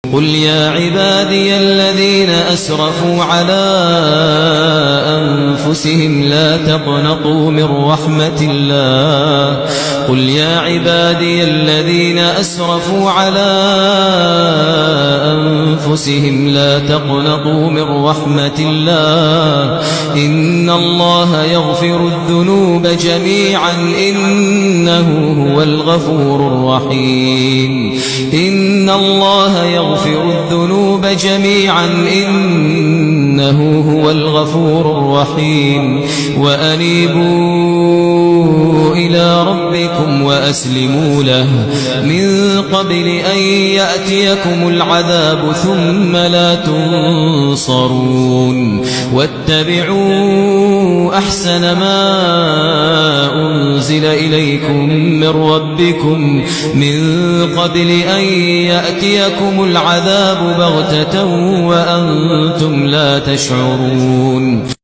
قل يا عبادي الذين أسرفوا على أنفسهم لا تقنطوا من رحمة الله قل يا عبادي الذين أسرفوا على أنفسهم لا تقنطوا من رحمة الله إن الله يغفر الذنوب جميعا إنه هو الغفور الرحيم إن الله يغفر الذنوب جميعا إنه هو الغفور الرحيم وأنيبوا إلى ربكم وأسلموا له من قبل أن يأتيكم العذاب ثم لا تنصرون واتبعوا أحسن ما أنزل إليكم من ربكم من قبل أن يأتيكم العذاب بغتة وأنتم لا تشعرون